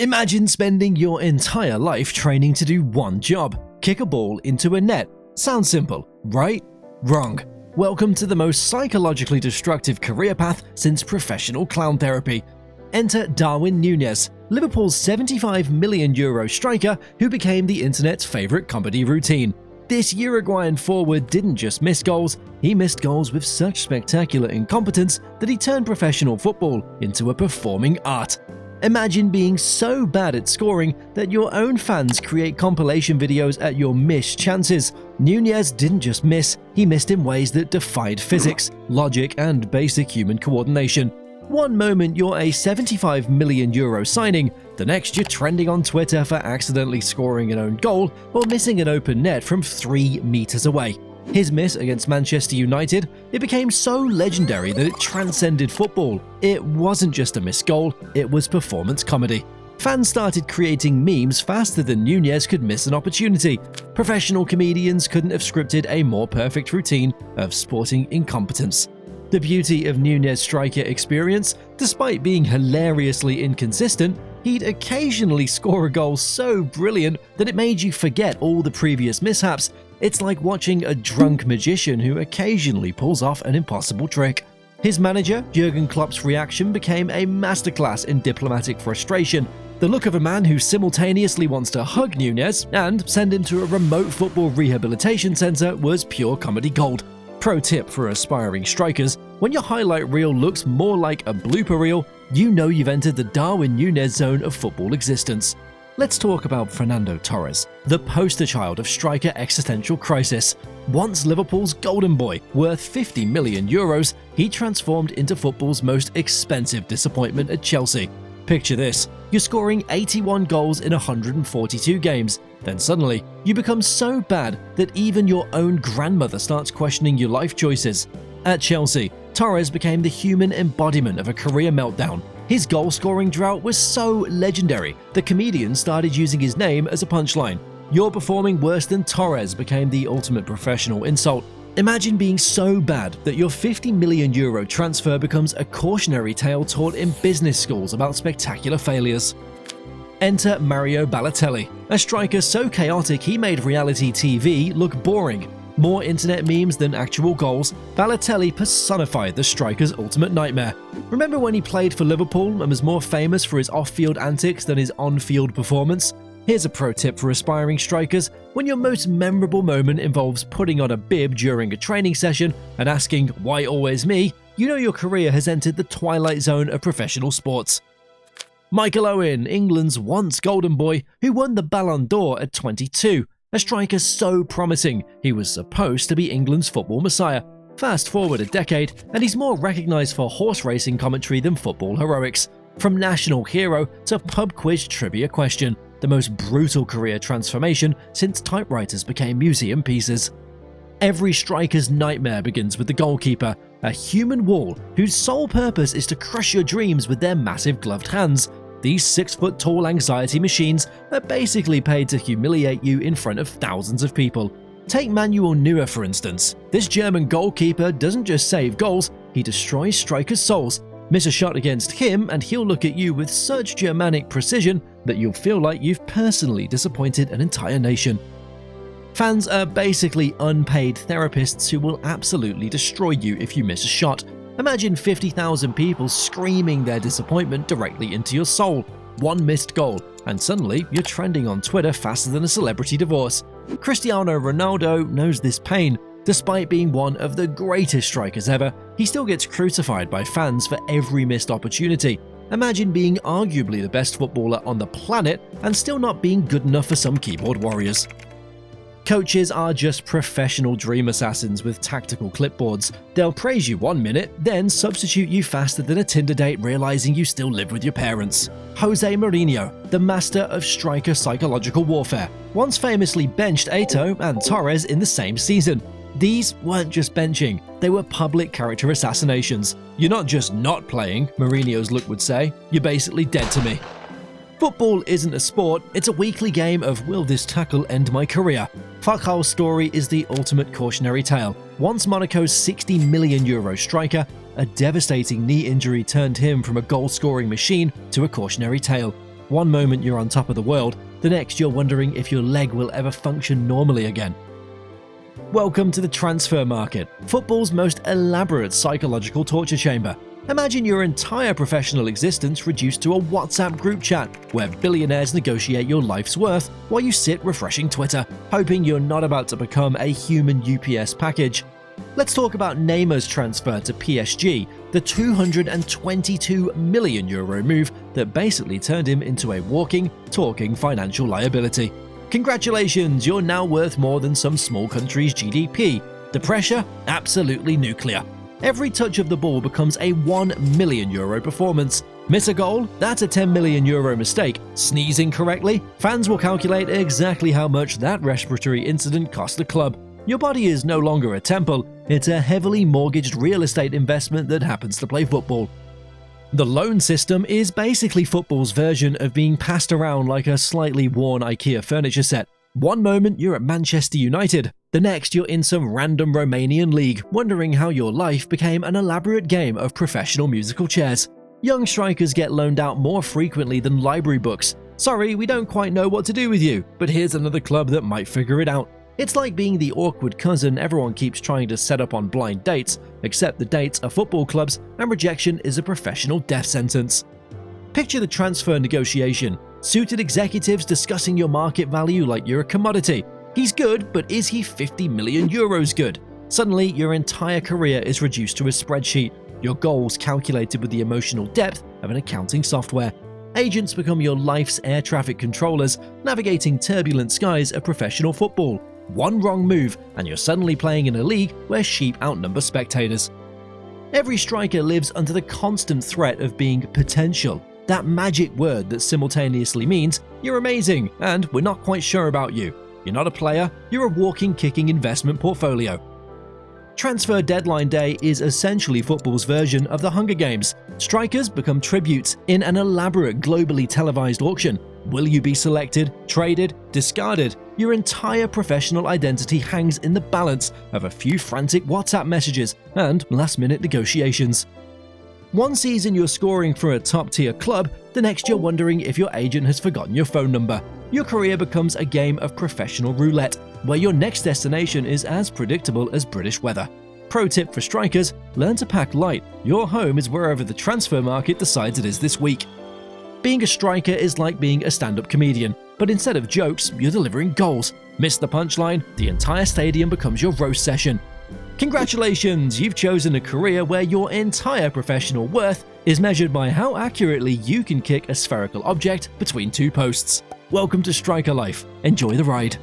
Imagine spending your entire life training to do one job: kick a ball into a net. Sounds simple, right? Wrong. Welcome to the most psychologically destructive career path since professional clown therapy. Enter Darwin Núñez, Liverpool's €75 million striker who became the internet's favourite comedy routine. This Uruguayan forward didn't just miss goals, he missed goals with such spectacular incompetence that he turned professional football into a performing art. Imagine being so bad at scoring that your own fans create compilation videos at your missed chances. Núñez didn't just miss, he missed in ways that defied physics, logic, and basic human coordination. One moment you're a €75 million signing, the next you're trending on Twitter for accidentally scoring an own goal or missing an open net from 3 meters away. His miss against Manchester United, it became so legendary that it transcended football. It wasn't just a missed goal, it was performance comedy. Fans started creating memes faster than Núñez could miss an opportunity. Professional comedians couldn't have scripted a more perfect routine of sporting incompetence. The beauty of Núñez's striker experience, despite being hilariously inconsistent, he'd occasionally score a goal so brilliant that it made you forget all the previous mishaps. It's like watching a drunk magician who occasionally pulls off an impossible trick. His manager, Jurgen Klopp's reaction became a masterclass in diplomatic frustration. The look of a man who simultaneously wants to hug Núñez and send him to a remote football rehabilitation center was pure comedy gold. Pro tip for aspiring strikers: when your highlight reel looks more like a blooper reel, you know you've entered the Darwin Núñez zone of football existence. Let's talk about Fernando Torres, the poster child of striker existential crisis. Once Liverpool's golden boy, worth €50 million, he transformed into football's most expensive disappointment at Chelsea. Picture this: you're scoring 81 goals in 142 games, then suddenly you become so bad that even your own grandmother starts questioning your life choices. At Chelsea, Torres became the human embodiment of a career meltdown. His goal-scoring drought was so legendary, the comedians started using his name as a punchline. "You're performing worse than Torres" became the ultimate professional insult. Imagine being so bad that your €50 million transfer becomes a cautionary tale taught in business schools about spectacular failures. Enter Mario Balotelli, a striker so chaotic he made reality TV look boring. More internet memes than actual goals, Balotelli personified the striker's ultimate nightmare. Remember when he played for Liverpool and was more famous for his off-field antics than his on-field performance? Here's a pro tip for aspiring strikers: when your most memorable moment involves putting on a bib during a training session and asking, "Why always me?" you know your career has entered the twilight zone of professional sports. Michael Owen, England's once golden boy, who won the Ballon d'Or at 22. A striker so promising, he was supposed to be England's football messiah. Fast forward a decade, and he's more recognised for horse racing commentary than football heroics. From national hero to pub quiz trivia question, the most brutal career transformation since typewriters became museum pieces. Every striker's nightmare begins with the goalkeeper, a human wall whose sole purpose is to crush your dreams with their massive gloved hands. These 6-foot-tall anxiety machines are basically paid to humiliate you in front of thousands of people. Take Manuel Neuer for instance. This German goalkeeper doesn't just save goals, he destroys strikers' souls. Miss a shot against him and he'll look at you with such Germanic precision that you'll feel like you've personally disappointed an entire nation. Fans are basically unpaid therapists who will absolutely destroy you if you miss a shot. Imagine 50,000 people screaming their disappointment directly into your soul. One missed goal, and suddenly you're trending on Twitter faster than a celebrity divorce. Cristiano Ronaldo knows this pain. Despite being one of the greatest strikers ever, he still gets crucified by fans for every missed opportunity. Imagine being arguably the best footballer on the planet and still not being good enough for some keyboard warriors. Coaches are just professional dream assassins with tactical clipboards. They'll praise you 1 minute, then substitute you faster than a Tinder date realizing you still live with your parents. Jose Mourinho, the master of striker psychological warfare, once famously benched Eto'o and Torres in the same season. These weren't just benching, they were public character assassinations. "You're not just not playing," Mourinho's look would say, "you're basically dead to me." Football isn't a sport, it's a weekly game of will this tackle end my career? Falcao's story is the ultimate cautionary tale. Once Monaco's €60 million striker, a devastating knee injury turned him from a goal-scoring machine to a cautionary tale. One moment you're on top of the world, the next you're wondering if your leg will ever function normally again. Welcome to the transfer market, football's most elaborate psychological torture chamber. Imagine your entire professional existence reduced to a WhatsApp group chat where billionaires negotiate your life's worth while you sit refreshing Twitter, hoping you're not about to become a human UPS package. Let's talk about Neymar's transfer to PSG, the €222 million move that basically turned him into a walking, talking financial liability. Congratulations, you're now worth more than some small country's GDP. The pressure? Absolutely nuclear. Every touch of the ball becomes a €1 million performance. Miss a goal? That's a €10 million mistake. Sneeze incorrectly? Fans will calculate exactly how much that respiratory incident cost the club. Your body is no longer a temple, it's a heavily mortgaged real estate investment that happens to play football. The loan system is basically football's version of being passed around like a slightly worn IKEA furniture set. One moment you're at Manchester United, the next you're in some random Romanian league, wondering how your life became an elaborate game of professional musical chairs. Young strikers get loaned out more frequently than library books. Sorry, we don't quite know what to do with you, but here's another club that might figure it out. It's like being the awkward cousin everyone keeps trying to set up on blind dates, except the dates are football clubs and rejection is a professional death sentence. Picture the transfer negotiation. Suited executives discussing your market value like you're a commodity. He's good, but is he €50 million good? Suddenly, your entire career is reduced to a spreadsheet, your goals calculated with the emotional depth of an accounting software. Agents become your life's air traffic controllers, navigating turbulent skies of professional football. One wrong move, and you're suddenly playing in a league where sheep outnumber spectators. Every striker lives under the constant threat of being potential. That magic word that simultaneously means you're amazing and we're not quite sure about you. You're not a player, you're a walking, kicking investment portfolio. Transfer deadline day is essentially football's version of the Hunger Games. Strikers become tributes in an elaborate globally televised auction. Will you be selected, traded, discarded? Your entire professional identity hangs in the balance of a few frantic WhatsApp messages and last-minute negotiations. One season you're scoring for a top-tier club, the next you're wondering if your agent has forgotten your phone number. Your career becomes a game of professional roulette, where your next destination is as predictable as British weather. Pro tip for strikers, learn to pack light. Your home is wherever the transfer market decides it is this week. Being a striker is like being a stand-up comedian, but instead of jokes, you're delivering goals. Miss the punchline, the entire stadium becomes your roast session. Congratulations, you've chosen a career where your entire professional worth is measured by how accurately you can kick a spherical object between two posts. Welcome to Striker Life. Enjoy the ride.